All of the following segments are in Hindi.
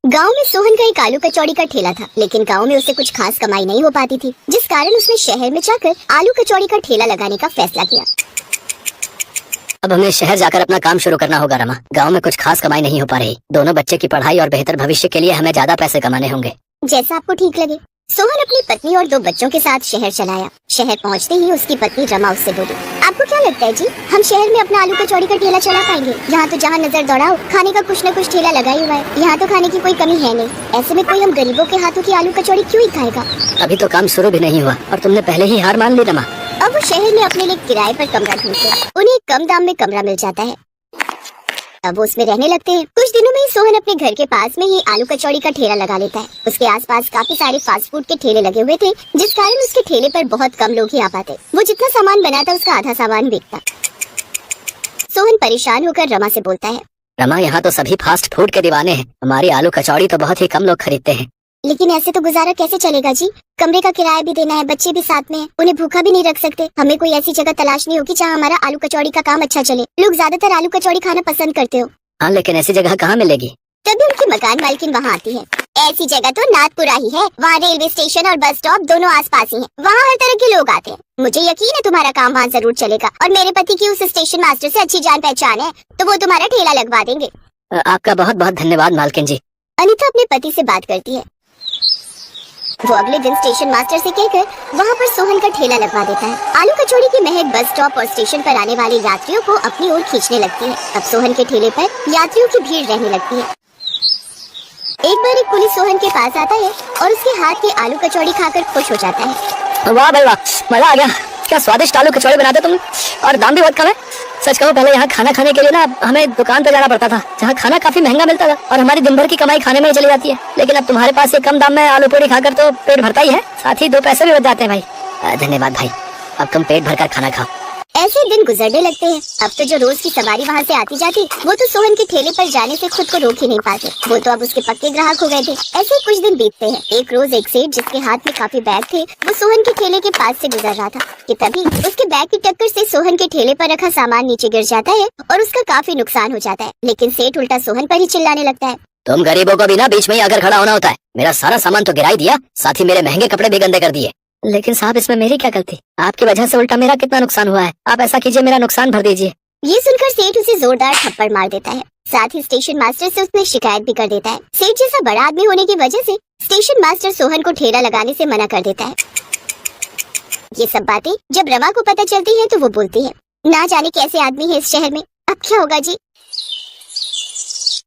गांव में सोहन का एक आलू कचौड़ी का ठेला था, लेकिन गांव में उसे कुछ खास कमाई नहीं हो पाती थी, जिस कारण उसने शहर में जाकर आलू कचौड़ी का ठेला लगाने का फैसला किया। अब हमें शहर जाकर अपना काम शुरू करना होगा रमा। गांव में कुछ खास कमाई नहीं हो पा रही। दोनों बच्चे की पढ़ाई और बेहतर भविष्य के लिए हमें ज्यादा पैसे कमाने होंगे। जैसा आपको ठीक लगे। सोहन अपनी पत्नी और 2 बच्चों के साथ शहर चलाया। शहर पहुंचते ही उसकी पत्नी रमा उससे बोली, आपको क्या लगता है जी, हम शहर में अपना आलू कचौड़ी का ठेला चला पाएंगे? यहाँ तो जहाँ नजर दौड़ाओ खाने का कुछ न कुछ ठेला लगा ही हुआ है। यहाँ तो खाने की कोई कमी है नहीं। ऐसे में कोई हम गरीबों के हाथों की आलू कचौड़ी क्यों ही खाएगा? अभी तो काम शुरू भी नहीं हुआ और तुमने पहले ही हार मान ली रमा। अब वो शहर में अपने लिए किराए पर कमरा ढूंढते हैं। उन्हें कम दाम में कमरा मिल जाता है। अब वो उसमें रहने लगते हैं। कुछ दिनों में ही सोहन अपने घर के पास में ही आलू कचौड़ी का ठेला लगा लेता है। उसके आसपास काफी सारे फास्ट फूड के ठेले लगे हुए थे, जिस कारण उसके ठेले पर बहुत कम लोग ही आ पाते। वो जितना सामान बनाता उसका आधा सामान बिकता। सोहन परेशान होकर रमा से बोलता है, रमा, यहाँ तो सभी फास्ट फूड के दीवाने हैं। हमारी आलू कचौड़ी तो बहुत ही कम लोग खरीदते हैं। लेकिन ऐसे तो गुजारा कैसे चलेगा जी? कमरे का किराया भी देना है, बच्चे भी साथ में हैं, उन्हें भूखा भी नहीं रख सकते। हमें कोई ऐसी जगह तलाशनी होगी जहाँ हमारा आलू कचौड़ी का काम अच्छा चले। लोग ज्यादातर आलू कचौड़ी खाना पसंद करते हो। हाँ, लेकिन ऐसी जगह कहाँ मिलेगी? तभी उनकी मकान मालकिन वहाँ आती है। ऐसी जगह तो नाथपुरा ही है। वहाँ रेलवे स्टेशन और बस स्टॉप दोनों आसपास ही हैं। वहाँ हर तरह के लोग आते हैं। मुझे यकीन है तुम्हारा काम वहाँ जरूर चलेगा। और मेरे पति की उस स्टेशन मास्टर से अच्छी जान पहचान है, तो वो तुम्हारा ठेला लगवा देंगे। आपका बहुत बहुत धन्यवाद मालकिन जी। अनीता अपने पति से बात करती है। वो अगले दिन स्टेशन मास्टर से कहकर वहाँ पर सोहन का ठेला लगवा देता है। आलू कचौड़ी की महक बस स्टॉप और स्टेशन पर आने वाले यात्रियों को अपनी ओर खींचने लगती है। अब सोहन के ठेले पर यात्रियों की भीड़ रहने लगती है। एक बार एक पुलिस सोहन के पास आता है और उसके हाथ की आलू कचौड़ी खाकर खुश हो जाता है। वाह भाई वाह, मजा आ गया। क्या स्वादिष्ट आलू कचौड़ी बनाते तुम, और दाम भी बहुत कम है। सच कहूँ, पहले यहाँ खाना खाने के लिए ना हमें दुकान पे जाना पड़ता था, जहाँ खाना काफी महंगा मिलता था और हमारी दिन भर की कमाई खाने में ही चली जाती है। लेकिन अब तुम्हारे पास ये कम दाम में आलू पूरी खाकर तो पेट भरता ही है, साथ ही 2 पैसे भी बच जाते हैं भाई। धन्यवाद भाई, अब तुम पेट भरकर खाना खाओ। ऐसे दिन गुजरने लगते हैं। अब तो जो रोज की सवारी वहाँ से आती जाती, वो तो सोहन के ठेले पर जाने से खुद को रोक ही नहीं पाते। वो तो अब उसके पक्के ग्राहक हो गए थे। ऐसे ही कुछ दिन बीतते हैं। एक रोज एक सेठ जिसके हाथ में काफी बैग थे, वो सोहन के ठेले के पास से गुजर रहा था कि तभी उसके बैग की टक्कर से सोहन के ठेले पर रखा सामान नीचे गिर जाता है और उसका काफी नुकसान हो जाता है। लेकिन सेठ उल्टा सोहन पर ही चिल्लाने लगता है, तुम गरीबों को भी ना बीच में ही आकर खड़ा होना होता है। मेरा सारा सामान तो गिरा ही दिया, साथ ही मेरे महंगे कपड़े भी गंदे कर दिए। लेकिन साहब, इसमें मेरी क्या गलती? आपकी वजह से उल्टा मेरा कितना नुकसान हुआ है। आप ऐसा कीजिए, मेरा नुकसान भर दीजिए। ये सुनकर सेठ उसे जोरदार थप्पड़ मार देता है। साथ ही स्टेशन मास्टर से उसने शिकायत भी कर देता है। सेठ जैसा बड़ा आदमी होने की वजह से स्टेशन मास्टर सोहन को ठेला लगाने से मना कर देता है। ये सब बातें जब रमा को पता चलती है तो वो बोलती है, ना जाने कैसे आदमी है इस शहर में, अब क्या होगा जी।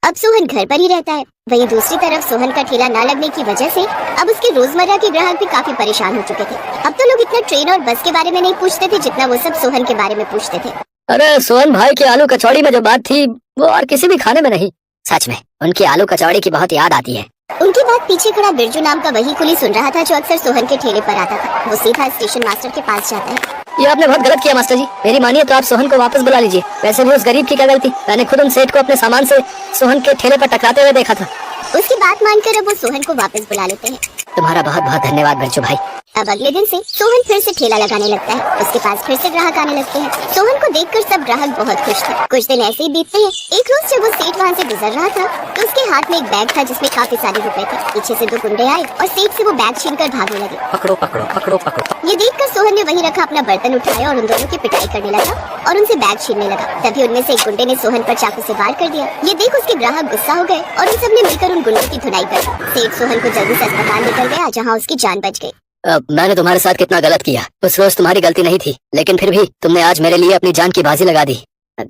अब सोहन घर पर ही रहता है। वहीं दूसरी तरफ सोहन का ठेला न लगने की वजह से अब उसके रोजमर्रा के ग्राहक भी काफी परेशान हो चुके थे। अब तो लोग इतना ट्रेन और बस के बारे में नहीं पूछते थे जितना वो सब सोहन के बारे में पूछते थे। अरे सोहन भाई की आलू कचौड़ी में जो बात थी, वो और किसी भी खाने में नहीं। सच में उनकी आलू कचौड़ी की बहुत याद आती है। उनकी बात पीछे खड़ा बिरजू नाम का वही कुली सुन रहा था, जो अक्सर सोहन के ठेले पर आता था। वो सीधा स्टेशन मास्टर के पास जाता है। ये आपने बहुत गलत किया मास्टर जी। मेरी मानिए तो आप सोहन को वापस बुला लीजिए। वैसे भी उस गरीब की क्या गलती? मैंने खुद उन सेठ को अपने सामान से सोहन के ठेले पर टकराते हुए देखा था। उसकी बात मानकर अब वो सोहन को वापस बुला लेते हैं। तुम्हारा बहुत बहुत धन्यवाद बिरजू भाई। अब अगले दिन से सोहन फिर से ठेला लगाने लगता है। उसके पास फिर से ग्राहक आने लगते हैं। सोहन को देखकर सब ग्राहक बहुत खुश थे। कुछ दिन ऐसे ही बीतते हैं। एक रोज जब वो सेठ वहाँ से गुजर रहा था तो उसके हाथ में एक बैग था जिसमें काफी सारे रुपए थे। पीछे से 2 गुंडे आए और सेठ से वो बैग छीनकर भागने लगे। पकड़ो पकड़ो पकड़ो पकड़ो। ये देखकर सोहन ने वहीं रखा अपना बर्तन उठाया और उन दोनों की पिटाई करने लगा और उनसे बैग छीनने लगा। तभी उनमें से एक गुंडे ने सोहन पर चाकू से वार कर दिया। ये देख उसके ग्राहक गुस्सा हो गए और उन सब ने मिलकर उन गुंडों की धुनाई कर दी। सेठ सोहन को जल्दी से अस्पताल लेकर गया, जहाँ उसकी जान बच गई। मैंने तुम्हारे साथ कितना गलत किया। उस रोज तुम्हारी गलती नहीं थी, लेकिन फिर भी तुमने आज मेरे लिए अपनी जान की बाजी लगा दी।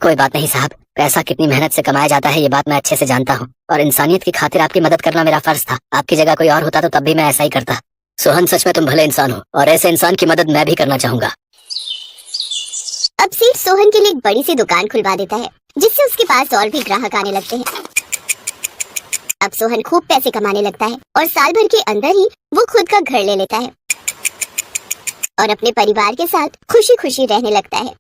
कोई बात नहीं साहब, पैसा कितनी मेहनत से कमाया जाता है ये बात मैं अच्छे से जानता हूँ, और इंसानियत की खातिर आपकी मदद करना मेरा फर्ज था। आपकी जगह कोई और होता तो तब भी मैं ऐसा ही करता। सोहन, सच में तुम भले इंसान हो और ऐसे इंसान की मदद मैं भी करना चाहूंगा। अब सेठ सोहन के लिए एक बड़ी सी दुकान खुलवा देता है, जिससे उसके पास और भी ग्राहक आने लगते हैं। अब सोहन खूब पैसे कमाने लगता है और साल भर के अंदर ही वो खुद का घर ले लेता है और अपने परिवार के साथ खुशी खुशी रहने लगता है।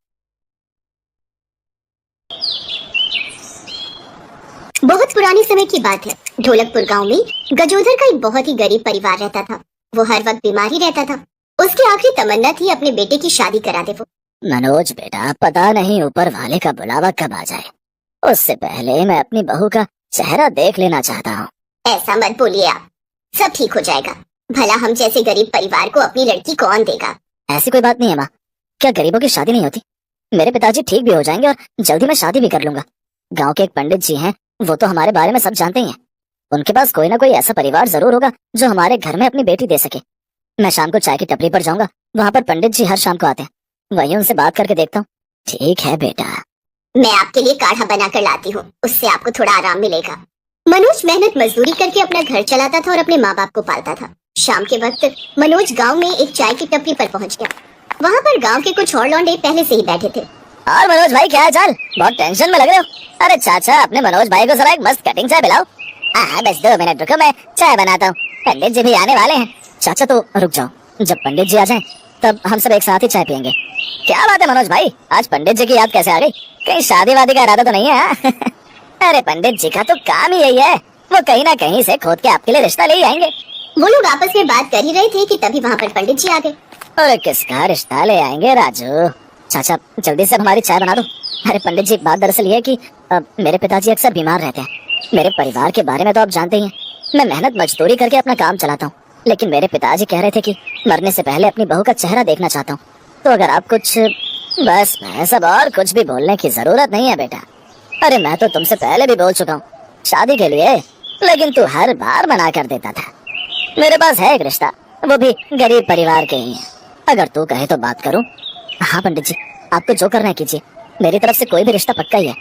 बहुत पुराने समय की बात है। ढोलकपुर गांव में गजोधर का एक बहुत ही गरीब परिवार रहता था। वो हर वक्त बीमार ही रहता था। उसकी आखिरी तमन्ना थी अपने बेटे की शादी करा दे वो। मनोज बेटा, पता नहीं ऊपर वाले का बुलावा कब आ जाए। उससे पहले मैं अपनी बहू का चेहरा देख लेना चाहता हूँ। ऐसा मत बोलिए आप, सब ठीक हो जाएगा। भला हम जैसे गरीब परिवार को अपनी लड़की कौन देगा। ऐसी कोई बात नहीं है माँ, क्या गरीबों की शादी नहीं होती? मेरे पिताजी ठीक भी हो जाएंगे और जल्दी मैं शादी भी कर लूंगा। गांव के एक पंडित जी हैं, वो तो हमारे बारे में सब जानते ही हैं। उनके पास कोई ना कोई ऐसा परिवार जरूर होगा जो हमारे घर में अपनी बेटी दे सके। मैं शाम को चाय की टपरी पर जाऊंगा, वहाँ पर पंडित जी हर शाम को आते हैं, वहीं उनसे बात करके देखता हूँ। ठीक है बेटा। मैं आपके लिए काढ़ा बना कर लाती हूँ, उससे आपको थोड़ा आराम मिलेगा। मनोज मेहनत मजदूरी करके अपना घर चलाता था और अपने माँ बाप को पालता था। शाम के वक्त मनोज गांव में एक चाय की टपरी पर पहुंच गया। वहाँ पर गांव के कुछ और लौंडे पहले से ही बैठे थे। और मनोज भाई क्या हाल चाल? बहुत टेंशन में लग रहे हो। अरे चाचा, अपने मनोज भाई को जरा एक मस्त कटिंग चाय पिलाओ। हाँ बस 2 मिनट रुको, मैं चाय बनाता हूँ, पंडित जी भी आने वाले हैं। चाचा तो रुक जाओ, जब पंडित जी आ जाएं तब हम सब एक साथ ही चाय पियेंगे। क्या बात है मनोज भाई, आज पंडित जी की याद कैसे आ गई? कहीं शादी वादी का इरादा तो नहीं है? हाँ? अरे पंडित जी का तो काम ही यही है, वो कहीं ना कहीं से खोद के आपके लिए रिश्ता ले ही आएंगे। वो लोग आपस में बात कर ही रहे थे कि तभी वहाँ पर पंडित जी आ गए। अरे किसका रिश्ता ले आएंगे राजू? चाचा जल्दी से हमारी चाय बना दो। अरे पंडित जी, बात दरअसल ये है कि मेरे पिताजी अक्सर बीमार रहते हैं। मेरे परिवार के बारे में तो आप जानते ही हैं, मैं मेहनत मजदूरी करके अपना काम चलाता हूँ, लेकिन मेरे पिताजी कह रहे थे कि मरने से पहले अपनी बहू का चेहरा देखना चाहता हूँ। तो अगर आप कुछ, बस मैं सब और कुछ भी बोलने की जरूरत नहीं है बेटा। अरे मैं तो तुमसे पहले भी बोल चुका हूँ शादी के लिए, लेकिन तू हर बार मना कर देता था। मेरे पास है एक रिश्ता, वो भी गरीब परिवार के ही है। अगर तू कहे तो बात करूं। हाँ पंडित जी, आपको जो करना है कीजिए, मेरी तरफ से कोई भी रिश्ता पक्का ही है।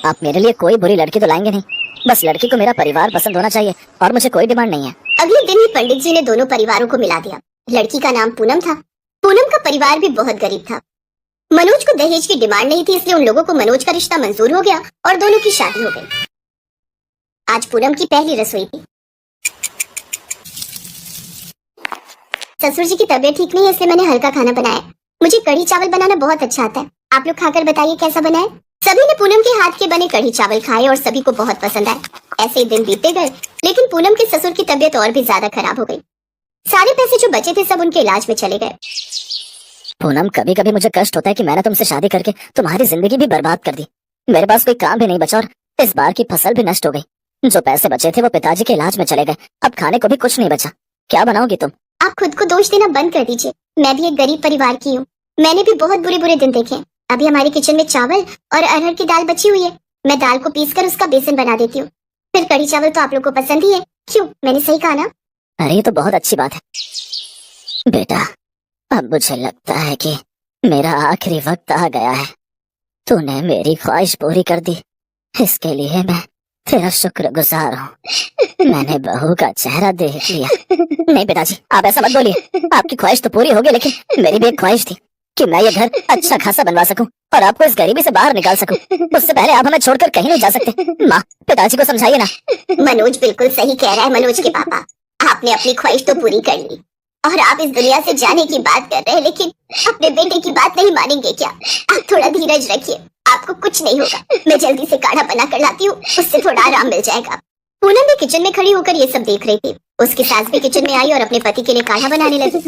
आप मेरे लिए कोई बुरी लड़की तो लाएंगे नहीं, बस लड़की को मेरा परिवार पसंद होना चाहिए और मुझे कोई डिमांड नहीं है। अगले दिन ही पंडित जी ने दोनों परिवारों को मिला दिया। लड़की का नाम पूनम था। पूनम का परिवार भी बहुत गरीब था। मनोज को दहेज की डिमांड नहीं थी, इसलिए उन लोगों को मनोज का रिश्ता मंजूर हो गया और दोनों की शादी हो गई। आज पूनम की पहली रसोई थी। ससुर जी की तबीयत ठीक नहीं है, इसलिए मैंने हल्का खाना बनाया। मुझे कढ़ी चावल बनाना बहुत अच्छा आता है। आप लोग खाकर बताइए कैसा बना है। सभी ने पूनम के हाथ के बने कढ़ी चावल खाए और सभी को बहुत पसंद आए। ऐसे ही दिन बीतते गए, लेकिन पूनम के ससुर की तबीयत और भी ज्यादा खराब हो गई। सारे पैसे जो बचे थे सब उनके इलाज में चले गए। पूनम, कभी कभी मुझे कष्ट होता है कि मैंने तुमसे शादी करके तुम्हारी जिंदगी भी बर्बाद कर दी। मेरे पास कोई काम भी नहीं बचा और इस बार की फसल भी नष्ट हो गई। जो पैसे बचे थे वो पिताजी के इलाज में चले गए। अब खाने को भी कुछ नहीं बचा। क्या बनाओगी तुम? आप खुद को दोष देना बंद कर दीजिए। मैं भी एक गरीब परिवार की हूँ, मैंने भी बहुत बुरे बुरे दिन देखे हैं। अभी हमारे किचन में चावल और अरहर की दाल बची हुई है। मैं दाल को पीसकर उसका बेसन बना देती हूँ। फिर कढ़ी चावल तो आप लोग को पसंद ही है। क्यों, मैंने सही कहा ना? अरे ये तो बहुत अच्छी बात है बेटा। अब मुझे लगता है कि मेरा आखिरी वक्त आ गया है। तूने मेरी ख्वाहिश पूरी कर दी, इसके लिए मैं तेरा शुक्रगुजार हूँ। मैंने बहू का चेहरा देख लिया। नहीं पिताजी, आप ऐसा मत बोलिए। आपकी ख्वाहिश तो पूरी होगी, लेकिन मेरी भी एक ख्वाहिश थी कि मैं ये घर अच्छा खासा बनवा सकूं और आपको इस गरीबी से बाहर निकाल सकूं। उससे पहले आप हमें छोड़कर कहीं नहीं जा सकते। माँ, पिताजी को समझाइए ना। मनोज बिल्कुल सही कह रहा है। मनोज के पापा, आपने अपनी ख्वाहिश तो पूरी कर ली और आप इस दुनिया से जाने की बात कर रहे हैं, लेकिन अपने बेटे की बात नहीं मानेंगे क्या? आप थोड़ा धीरज रखिए, आपको कुछ नहीं होगा। मैं जल्दी से काढ़ा बना कर लाती हूँ, उससे थोड़ा आराम मिल जाएगा। पूनम भी किचन में खड़ी होकर ये सब देख रही थी। उसकी सास भी किचन में आई और अपने पति के लिए काढ़ा बनाने लगी।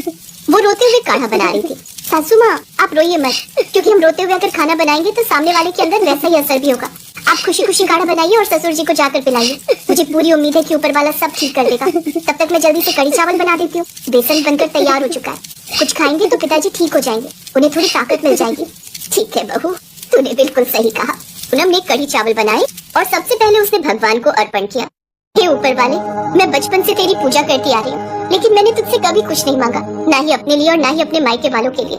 वो रोते हुए काढ़ा बना रही थी। सासू माँ, आप रोइए मत, क्योंकि हम रोते हुए अगर खाना बनाएंगे तो सामने वाले के अंदर वैसा ही असर भी होगा। आप खुशी खुशी काढ़ा बनाइए और ससुर जी को जाकर पिलाइए। मुझे पूरी उम्मीद है कि ऊपर वाला सब ठीक कर देगा। तब तक मैं जल्दी से कढ़ी चावल बना देती हूँ। बेसन बनकर तैयार हो चुका है। कुछ खाएंगे तो पिताजी ठीक हो जाएंगे, उन्हें थोड़ी ताकत मिल जाएगी। ठीक है बहू, तूने बिल्कुल सही कहा। पूनम ने कढ़ी चावल बनाए और सबसे पहले उसने भगवान को अर्पण किया। हे ऊपर वाले, मैं बचपन से तेरी पूजा करती आ रही हूँ, लेकिन मैंने तुझसे कभी कुछ नहीं मांगा, ना ही अपने लिए और ना ही अपने मायके वालों के लिए।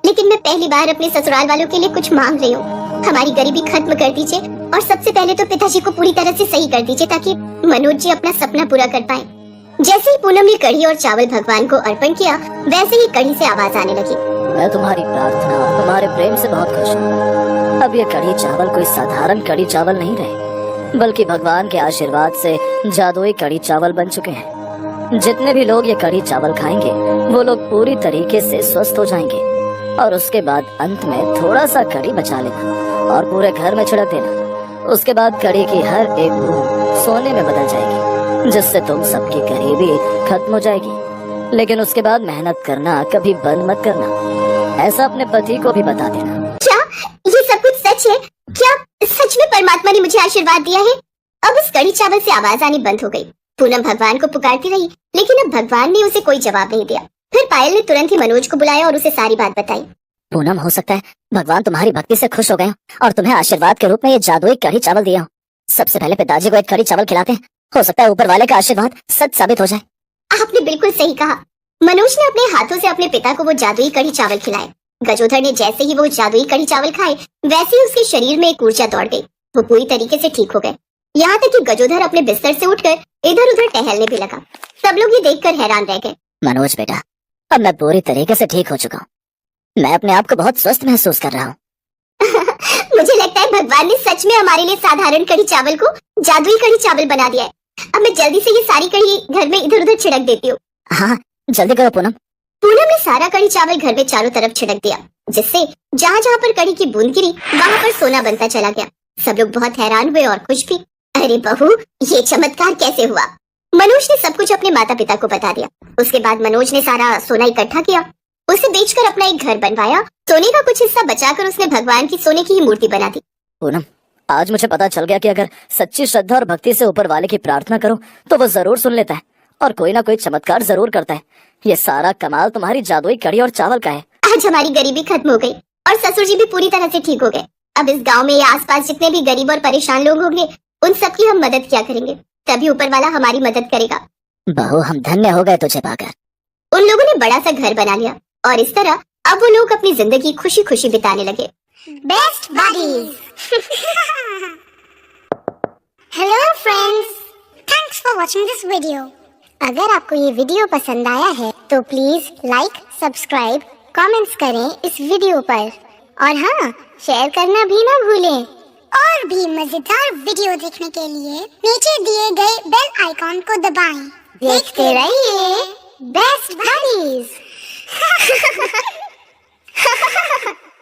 लेकिन मैं पहली बार अपने ससुराल वालों के लिए कुछ मांग रही हूँ। हमारी गरीबी खत्म कर दीजिए और सबसे पहले तो पिताजी को पूरी तरह से सही कर दीजिए, ताकि मनोज जी अपना सपना पूरा कर पाए। जैसे ही पूनम ने कढ़ी और चावल भगवान को अर्पण किया, वैसे ही कढ़ी से आवाज आने लगी। मैं तुम्हारी प्रार्थना और तुम्हारे प्रेम से बहुत खुश हूँ। अब ये कढ़ी चावल कोई साधारण कढ़ी चावल नहीं रहे, बल्कि भगवान के आशीर्वाद से जादुई कढ़ी चावल बन चुके हैं। जितने भी लोग ये कढ़ी चावल खाएंगे वो लोग पूरी तरीके से स्वस्थ हो जाएंगे और उसके बाद अंत में थोड़ा सा कढ़ी बचा लेना और पूरे घर में छिड़क देना। उसके बाद कढ़ी की हर एक बूंद सोने में बदल जाएगी, जिससे तुम सबकी गरीबी खत्म हो जाएगी। लेकिन उसके बाद मेहनत करना कभी बंद मत करना, ऐसा अपने पति को भी बता देना। क्या ये सब कुछ सच है? क्या सच में परमात्मा ने मुझे आशीर्वाद दिया है? अब उस कढ़ी चावल से आवाज आनी बंद हो गई पूनम भगवान को पुकारती रही, लेकिन अब भगवान ने उसे कोई जवाब नहीं दिया। फिर पायल ने तुरंत ही मनोज को बुलाया और उसे सारी बात बताई। पूनम, हो सकता है भगवान तुम्हारी भक्ति से खुश हो गए और तुम्हें आशीर्वाद के रूप में ये जादुई कढ़ी चावल दिया हो। सबसे पहले पिताजी को एक कढ़ी चावल खिलाते हैं, हो सकता है ऊपर वाले का आशीर्वाद सच साबित हो जाए। आपने बिल्कुल सही कहा। मनोज ने अपने हाथों से अपने पिता को वो जादुई कढ़ी चावल खिलाए। गजोधर ने जैसे ही वो जादुई कढ़ी चावल खाए, वैसे ही उसके शरीर में एक ऊर्जा दौड़ गई। वो पूरी तरीके से ठीक हो गए, यहाँ तक कि गजोधर अपने बिस्तर से उठकर इधर उधर टहलने भी लगा। सब लोग ये देखकर हैरान रह गए। मनोज बेटा, अब मैं पूरी तरीके से ठीक हो चुका हूँ। मैं अपने आप को बहुत स्वस्थ महसूस कर रहा हूँ। मुझे लगता है भगवान ने सच में हमारे लिए साधारण कढ़ी चावल को जादुई कढ़ी चावल बना दिया है। अब मैं जल्दी से ये सारी कढ़ी घर में इधर उधर छिड़क देती हूँ। हाँ, जल्दी करो पूनम। पूनम ने सारा कढ़ी चावल घर में चारों तरफ छिड़क दिया, जिससे जहाँ जहाँ पर कढ़ी की बूंद गिरी वहाँ पर सोना बनता चला गया। सब लोग बहुत हैरान हुए और खुश भी। अरे बहू, ये चमत्कार कैसे हुआ? मनोज ने सब कुछ अपने माता पिता को बता दिया। उसके बाद मनोज ने सारा सोना इकट्ठा किया, उसे बेचकर अपना एक घर बनवाया। सोने का कुछ हिस्सा बचाकर उसने भगवान की सोने की ही मूर्ति बना दी। पूनम, आज मुझे पता चल गया कि अगर सच्ची श्रद्धा और भक्ति से ऊपर वाले की प्रार्थना करो तो वो जरूर सुन लेता है और कोई ना कोई चमत्कार जरूर करता है। ये सारा कमाल तुम्हारी जादुई कढ़ी और चावल का है। आज हमारी गरीबी खत्म हो गई और ससुर जी भी पूरी तरह से ठीक हो गए। अब इस गांव में या आसपास जितने भी गरीब और परेशान लोग होंगे, उन सबकी हम मदद किया करेंगे, तभी ऊपर वाला हमारी मदद करेगा। बहू, हम धन्य हो गए तुझे पाकर। उन लोगों ने बड़ा सा घर बना लिया और इस तरह अब वो लोग अपनी जिंदगी खुशी खुशी बिताने लगे। Best buddies. Hello friends, thanks for watching this video. अगर आपको ये वीडियो पसंद आया है तो प्लीज लाइक, सब्सक्राइब, कमेंट्स करें इस वीडियो पर और हाँ, शेयर करना भी ना भूलें। और भी मजेदार वीडियो देखने के लिए नीचे दिए गए बेल आइकॉन को दबाएं। देखते रहिए।